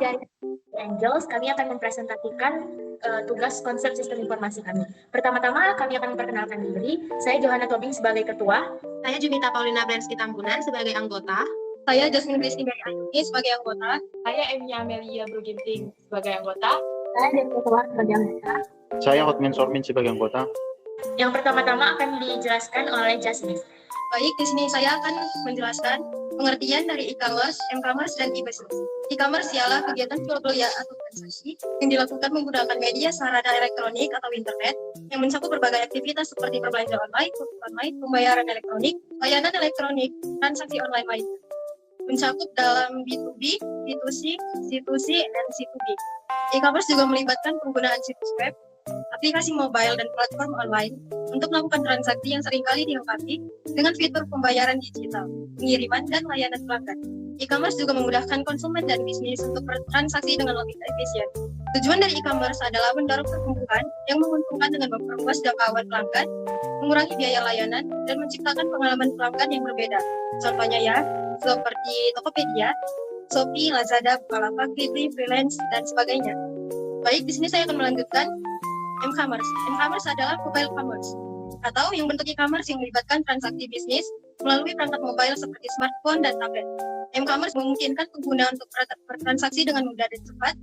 dari Angels, kami akan mempresentasikan tugas konsep sistem informasi kami. Pertama-tama, kami akan memperkenalkan diri. Saya Johanna Tobing sebagai ketua. Saya Jumita Paulina Brenski Tambunan sebagai anggota. Saya Jasmine Christine dari Ayuni sebagai anggota. Saya Emi Amelia Bruginting sebagai anggota. Saya Dewi Ketua sebagai anggota. Saya Hotmin Sormin sebagai anggota. Yang pertama-tama akan dijelaskan oleh Jasmine. Baik, di sini saya akan menjelaskan pengertian dari e-commerce, m-commerce, dan e-business. E-commerce ialah kegiatan jual beli atau transaksi yang dilakukan menggunakan media sarana elektronik atau internet yang mencakup berbagai aktivitas seperti berbelanja online, pembayaran elektronik, layanan elektronik, transaksi online lainnya. Mencakup dalam B2B, B2C, C2C, dan C2B. E-commerce juga melibatkan penggunaan situs web, aplikasi mobile, dan platform online untuk melakukan transaksi yang seringkali dilengkapi dengan fitur pembayaran digital, pengiriman, dan layanan pelanggan. E-commerce juga memudahkan konsumen dan bisnis untuk bertransaksi dengan lebih efisien. Tujuan dari e-commerce adalah mendorong pertumbuhan yang menguntungkan dengan memperluas jangkauan pelanggan, mengurangi biaya layanan, dan menciptakan pengalaman pelanggan yang berbeda. Contohnya ya, seperti Tokopedia, Shopee, Lazada, Bukalapak, Blibli, Freelance, dan sebagainya. Baik, di sini saya akan melanjutkan m-commerce. M-commerce adalah mobile commerce, atau yang bentuk e-commerce yang melibatkan transaksi bisnis melalui perangkat mobile seperti smartphone dan tablet. M-commerce memungkinkan pengguna untuk bertransaksi dengan mudah dan cepat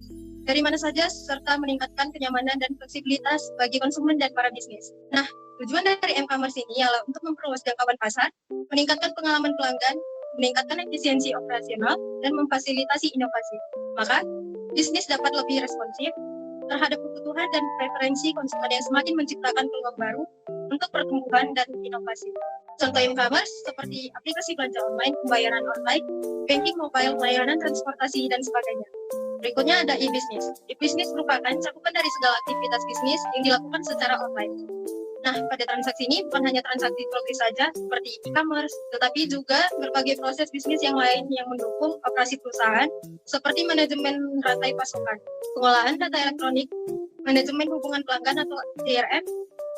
dari mana saja serta meningkatkan kenyamanan dan fleksibilitas bagi konsumen dan para bisnis. Nah, tujuan dari m-commerce ini ialah untuk memperluas jangkauan pasar, meningkatkan pengalaman pelanggan, meningkatkan efisiensi operasional, dan memfasilitasi inovasi. Maka, bisnis dapat lebih responsif terhadap kebutuhan dan preferensi konsumen yang semakin menciptakan peluang baru untuk pertumbuhan dan inovasi. Contoh e-commerce seperti aplikasi belanja online, pembayaran online, banking mobile, layanan transportasi, dan sebagainya. Berikutnya ada e-business. E-business merupakan cakupan dari segala aktivitas bisnis yang dilakukan secara online. Nah, pada transaksi ini bukan hanya transaksi jual beli saja seperti e-commerce, tetapi juga berbagai proses bisnis yang lain yang mendukung operasi perusahaan seperti manajemen rantai pasokan, pengolahan data elektronik, manajemen hubungan pelanggan atau CRM,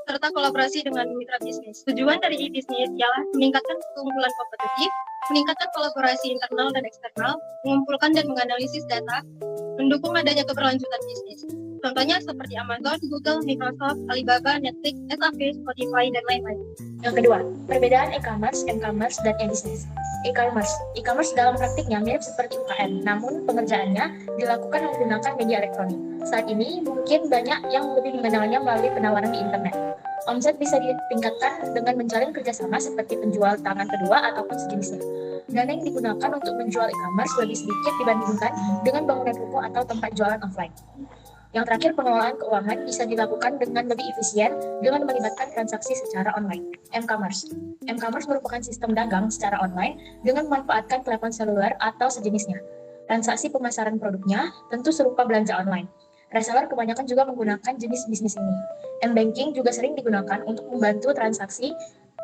serta kolaborasi dengan mitra bisnis. Tujuan dari e-business ialah meningkatkan keunggulan kompetitif, meningkatkan kolaborasi internal dan eksternal, mengumpulkan dan menganalisis data, mendukung adanya keberlanjutan bisnis. Contohnya seperti Amazon, Google, Microsoft, Alibaba, Netflix, SAP, Spotify, dan lain-lain. Yang kedua, perbedaan e-commerce, m-commerce, dan e-business. E-commerce dalam praktiknya mirip seperti UKM, namun pengerjaannya dilakukan menggunakan media elektronik. Saat ini mungkin banyak yang lebih mengenalnya melalui penawaran di internet. Omset bisa ditingkatkan dengan menjalin kerjasama seperti penjual tangan kedua ataupun sejenisnya. Dana yang digunakan untuk menjual e-commerce lebih sedikit dibandingkan dengan bangunan ruko atau tempat jualan offline. Yang terakhir, pengelolaan keuangan bisa dilakukan dengan lebih efisien dengan melibatkan transaksi secara online. M-commerce merupakan sistem dagang secara online dengan memanfaatkan telepon seluler atau sejenisnya. Transaksi pemasaran produknya tentu serupa belanja online. Reseller kebanyakan juga menggunakan jenis bisnis ini. M-banking juga sering digunakan untuk membantu transaksi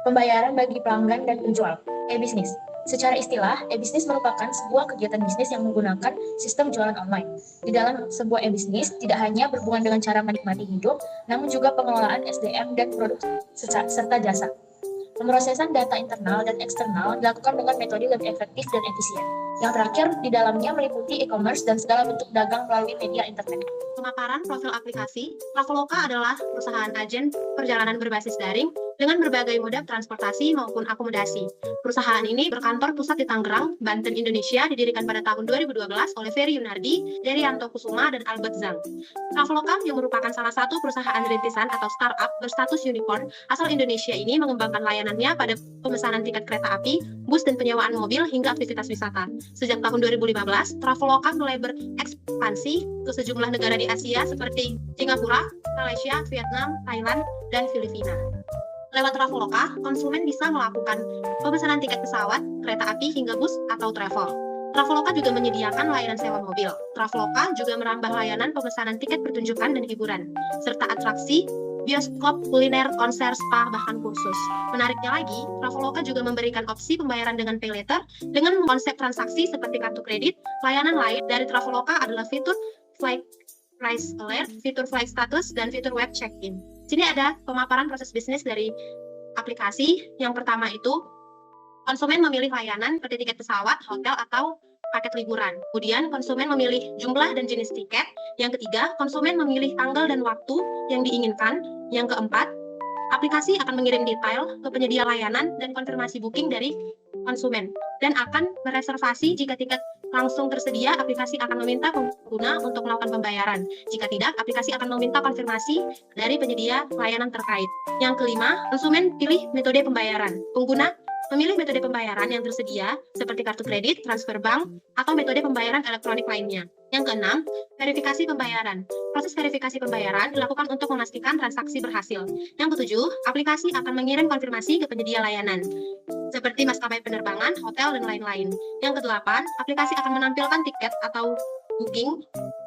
pembayaran bagi pelanggan dan penjual. E-business. Secara istilah, e-business merupakan sebuah kegiatan bisnis yang menggunakan sistem jualan online. Di dalam sebuah e-business tidak hanya berhubungan dengan cara menikmati hidup, namun juga pengelolaan SDM dan produk serta jasa. Pemrosesan data internal dan eksternal dilakukan dengan metode lebih efektif dan efisien. Yang terakhir, di dalamnya meliputi e-commerce dan segala bentuk dagang melalui media internet. Pemaparan profil aplikasi, Traveloka adalah perusahaan agen perjalanan berbasis daring dengan berbagai moda transportasi maupun akomodasi. Perusahaan ini berkantor pusat di Tangerang, Banten, Indonesia, didirikan pada tahun 2012 oleh Ferry Yunardi, Derianto Kusuma, dan Albert Zhang. Traveloka yang merupakan salah satu perusahaan rintisan atau startup berstatus unicorn asal Indonesia ini mengembangkan layanannya pada pemesanan tiket kereta api, bus, dan penyewaan mobil hingga aktivitas wisata. Sejak tahun 2015, Traveloka mulai berekspansi ke sejumlah negara di Asia seperti Singapura, Malaysia, Vietnam, Thailand, dan Filipina. Lewat Traveloka, konsumen bisa melakukan pemesanan tiket pesawat, kereta api, hingga bus atau travel. Traveloka juga menyediakan layanan sewa mobil. Traveloka juga merambah layanan pemesanan tiket pertunjukan dan hiburan, serta atraksi, bioskop, kuliner, konser, spa, bahkan kursus. Menariknya lagi, Traveloka juga memberikan opsi pembayaran dengan pay later dengan konsep transaksi seperti kartu kredit. Layanan lain dari Traveloka adalah fitur flight price alert, fitur flight status, dan fitur web check-in. Sini ada pemaparan proses bisnis dari aplikasi. Yang pertama itu, konsumen memilih layanan seperti tiket pesawat, hotel, atau paket liburan. Kemudian konsumen memilih jumlah dan jenis tiket. Yang ketiga, konsumen memilih tanggal dan waktu yang diinginkan. Yang keempat, aplikasi akan mengirim detail ke penyedia layanan dan konfirmasi booking dari konsumen dan akan mereservasi. Jika tiket langsung tersedia, aplikasi akan meminta pengguna untuk melakukan pembayaran. Jika tidak, aplikasi akan meminta konfirmasi dari penyedia layanan terkait. Yang kelima, konsumen pilih metode pembayaran. Pengguna memilih metode pembayaran yang tersedia seperti kartu kredit, transfer bank, atau metode pembayaran elektronik lainnya. Yang keenam, verifikasi pembayaran. Proses verifikasi pembayaran dilakukan untuk memastikan transaksi berhasil. Yang ketujuh, aplikasi akan mengirim konfirmasi ke penyedia layanan, seperti maskapai penerbangan, hotel, dan lain-lain. Yang kedelapan, aplikasi akan menampilkan tiket atau booking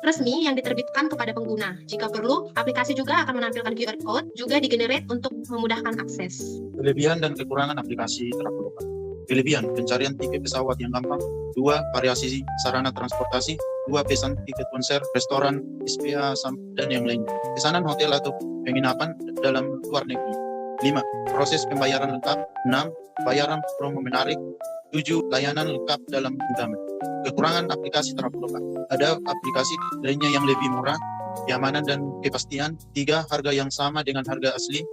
resmi yang diterbitkan kepada pengguna. Jika perlu, aplikasi juga akan menampilkan QR Code, juga digenerate untuk memudahkan akses. Kelebihan dan kekurangan aplikasi Traveloka. Kelebihan, pencarian tiket pesawat yang gampang. 2. Variasi sarana transportasi. 2. Pesan tiket konser, restoran, SPA, dan yang lainnya. Pesanan hotel atau penginapan dalam luar negeri. 5. Proses pembayaran lengkap. 6. Bayaran promo menarik. 7. Layanan lengkap dalam genggaman. Kekurangan aplikasi Traveloka. Ada aplikasi lainnya yang lebih murah, keamanan dan kepastian. 3. Harga yang sama dengan harga asli.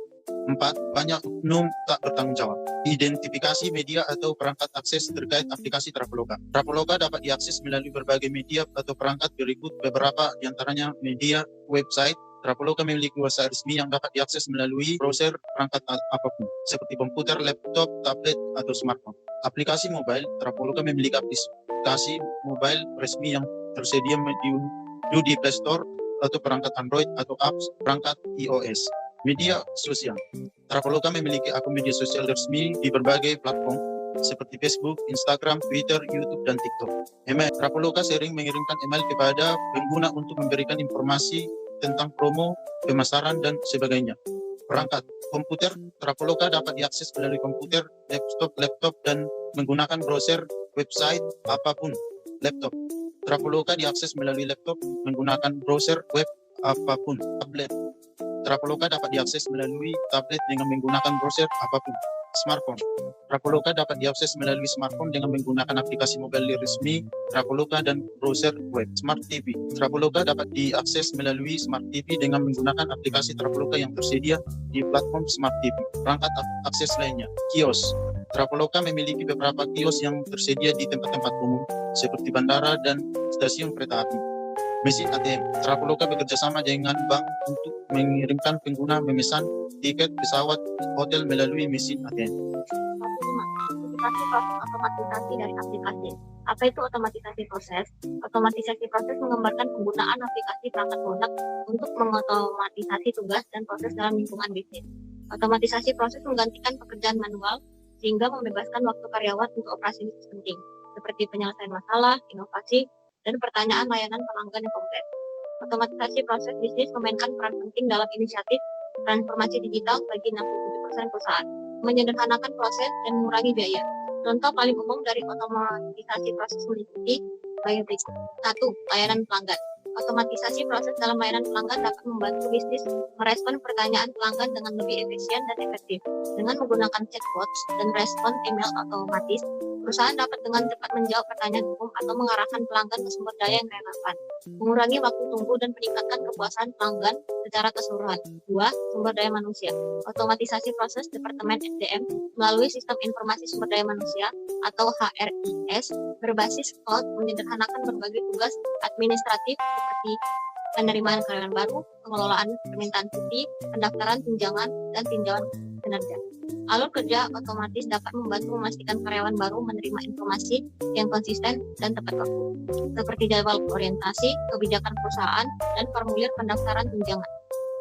4. Banyak oknum tak bertanggung jawab. Identifikasi media atau perangkat akses terkait aplikasi Traveloka. Traveloka dapat diakses melalui berbagai media atau perangkat berikut beberapa diantaranya media, website. Traveloka memiliki website resmi yang dapat diakses melalui browser perangkat apapun, seperti komputer, laptop, tablet, atau smartphone. Aplikasi mobile, Traveloka memiliki aplikasi mobile resmi yang tersedia di Play Store atau perangkat Android atau apps perangkat iOS. Media sosial, Traveloka memiliki akun media sosial resmi di berbagai platform seperti Facebook, Instagram, Twitter, YouTube, dan TikTok. Email, Traveloka sering mengirimkan email kepada pengguna untuk memberikan informasi tentang promo, pemasaran, dan sebagainya. Perangkat komputer, Traveloka dapat diakses melalui komputer, laptop, dan menggunakan browser, website, apapun. Laptop, Traveloka diakses melalui laptop, menggunakan browser, web, apapun. Tablet, Traveloka dapat diakses melalui tablet dengan menggunakan browser apapun. Smartphone, Traveloka dapat diakses melalui smartphone dengan menggunakan aplikasi mobile resmi Traveloka dan browser web. Smart TV, Traveloka dapat diakses melalui Smart TV dengan menggunakan aplikasi Traveloka yang tersedia di platform Smart TV. Perangkat akses lainnya, kios, Traveloka memiliki beberapa kios yang tersedia di tempat-tempat umum seperti bandara dan stasiun kereta api. Mesin ATM, Traveloka bekerjasama dengan bank untuk mengirimkan pengguna memesan tiket pesawat hotel melalui mesin ATM. Otomatisasi proses otomatisasi dari aplikasi. Apa itu otomatisasi proses? Otomatisasi proses menggambarkan penggunaan aplikasi perangkat lunak untuk mengotomatisasi tugas dan proses dalam lingkungan bisnis. Otomatisasi proses menggantikan pekerjaan manual sehingga membebaskan waktu karyawan untuk operasi bisnis penting, seperti penyelesaian masalah, inovasi, dan pertanyaan layanan pelanggan yang kompleks. Otomatisasi proses bisnis memainkan peran penting dalam inisiatif transformasi digital bagi 67% perusahaan, menyederhanakan proses dan mengurangi biaya. Contoh paling umum dari otomatisasi proses meliputi bagian berikut. 1. Layanan pelanggan. Otomatisasi proses dalam layanan pelanggan dapat membantu bisnis merespon pertanyaan pelanggan dengan lebih efisien dan efektif. Dengan menggunakan chatbot dan respon email otomatis, perusahaan dapat dengan cepat menjawab pertanyaan umum atau mengarahkan pelanggan ke sumber daya yang relevan, mengurangi waktu tunggu dan meningkatkan kepuasan pelanggan secara keseluruhan. 2. Sumber daya manusia. Otomatisasi proses Departemen SDM melalui Sistem Informasi Sumber Daya Manusia atau HRIS berbasis cloud menyederhanakan berbagai tugas administratif seperti penerimaan karyawan baru, pengelolaan permintaan cuti, pendaftaran tunjangan, dan tinjauan kinerja. Alur kerja otomatis dapat membantu memastikan karyawan baru menerima informasi yang konsisten dan tepat waktu, seperti jadwal orientasi, kebijakan perusahaan, dan formulir pendaftaran tunjangan.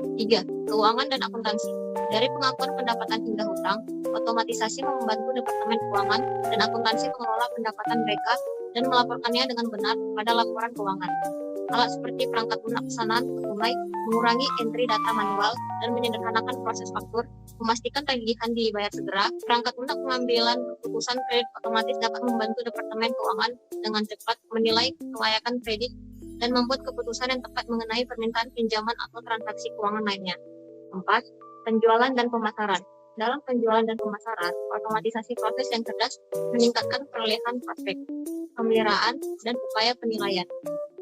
3. Keuangan dan akuntansi. Dari pengakuan pendapatan hingga hutang, otomatisasi membantu Departemen Keuangan dan akuntansi mengelola pendapatan mereka dan melaporkannya dengan benar pada laporan keuangan. Alat seperti perangkat lunak pesanan tunai mengurangi entry data manual dan menyederhanakan proses faktur, memastikan tagihan dibayar segera. Perangkat lunak pengambilan keputusan kredit otomatis dapat membantu Departemen Keuangan dengan cepat menilai kelayakan kredit dan membuat keputusan yang tepat mengenai permintaan pinjaman atau transaksi keuangan lainnya. 4. Penjualan dan pemasaran. Dalam penjualan dan pemasaran, otomatisasi proses yang cerdas meningkatkan perolehan prospek, pemeliharaan, dan upaya penilaian.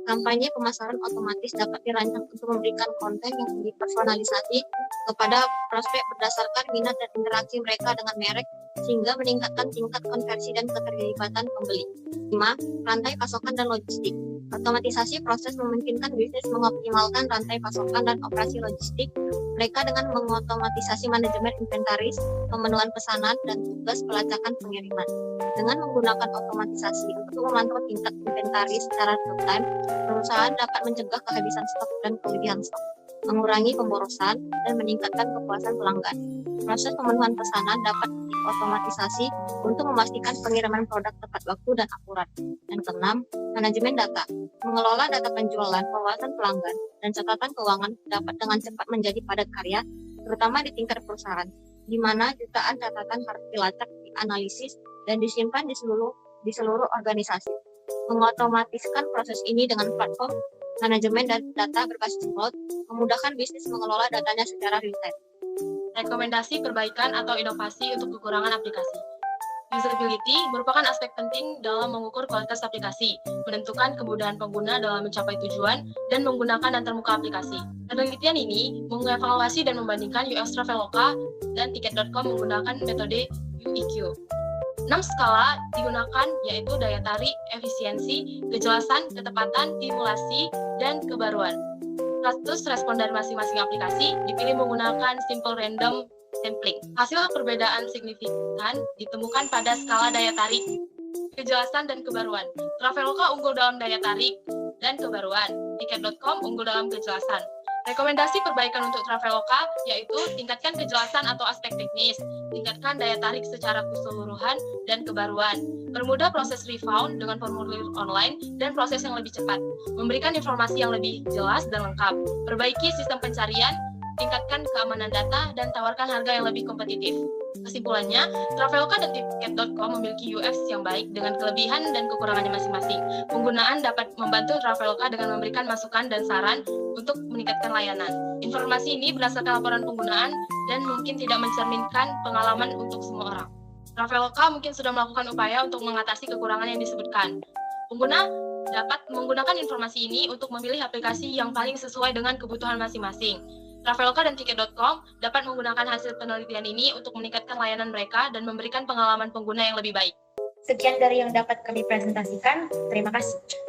Kampanye pemasaran otomatis dapat dirancang untuk memberikan konten yang dipersonalisasi kepada prospek berdasarkan minat dan interaksi mereka dengan merek, sehingga meningkatkan tingkat konversi dan keterlibatan pembeli. 5. Rantai pasokan dan logistik. Otomatisasi proses memungkinkan bisnis mengoptimalkan rantai pasokan dan operasi logistik mereka dengan mengotomatisasi manajemen inventaris, pemenuhan pesanan, dan tugas pelacakan pengiriman. Dengan menggunakan otomatisasi untuk memantau tingkat inventaris secara real-time, perusahaan dapat mencegah kehabisan stok dan kelebihan stok, mengurangi pemborosan, dan meningkatkan kepuasan pelanggan. Proses pemenuhan pesanan dapat diotomatisasi untuk memastikan pengiriman produk tepat waktu dan akurat. Dan keenam, manajemen data. Mengelola data penjualan, pengawasan pelanggan, dan catatan keuangan dapat dengan cepat menjadi padat karya, terutama di tingkat perusahaan, di mana jutaan catatan harus dilacak, dianalisis, dan disimpan di seluruh organisasi. Mengotomatiskan proses ini dengan platform manajemen dan data berbasis cloud memudahkan bisnis mengelola datanya secara real-time. Rekomendasi perbaikan atau inovasi untuk kekurangan aplikasi. Usability merupakan aspek penting dalam mengukur kualitas aplikasi, menentukan kemudahan pengguna dalam mencapai tujuan, dan menggunakan antarmuka aplikasi. Penelitian ini mengevaluasi dan membandingkan UX Traveloka dan Tiket.com menggunakan metode UEQ. 6 skala digunakan, yaitu daya tarik, efisiensi, kejelasan, ketepatan, stimulasi, dan kebaruan. Status respon dari masing-masing aplikasi dipilih menggunakan simple random sampling. Hasil perbedaan signifikan ditemukan pada skala daya tarik, kejelasan, dan kebaruan. Traveloka unggul dalam daya tarik dan kebaruan. Tiket.com unggul dalam kejelasan. Rekomendasi perbaikan untuk Traveloka yaitu tingkatkan kejelasan atau aspek teknis, tingkatkan daya tarik secara keseluruhan dan kebaruan, permudah proses refund dengan formulir online dan proses yang lebih cepat, memberikan informasi yang lebih jelas dan lengkap, perbaiki sistem pencarian, tingkatkan keamanan data, dan tawarkan harga yang lebih kompetitif. Kesimpulannya, Traveloka dan Tiket.com memiliki UX yang baik dengan kelebihan dan kekurangannya masing-masing. Penggunaan dapat membantu Traveloka dengan memberikan masukan dan saran untuk meningkatkan layanan. Informasi ini berdasarkan laporan penggunaan dan mungkin tidak mencerminkan pengalaman untuk semua orang. Traveloka mungkin sudah melakukan upaya untuk mengatasi kekurangan yang disebutkan. Pengguna dapat menggunakan informasi ini untuk memilih aplikasi yang paling sesuai dengan kebutuhan masing-masing. Traveloka dan Tiket.com dapat menggunakan hasil penelitian ini untuk meningkatkan layanan mereka dan memberikan pengalaman pengguna yang lebih baik. Sekian dari yang dapat kami presentasikan. Terima kasih.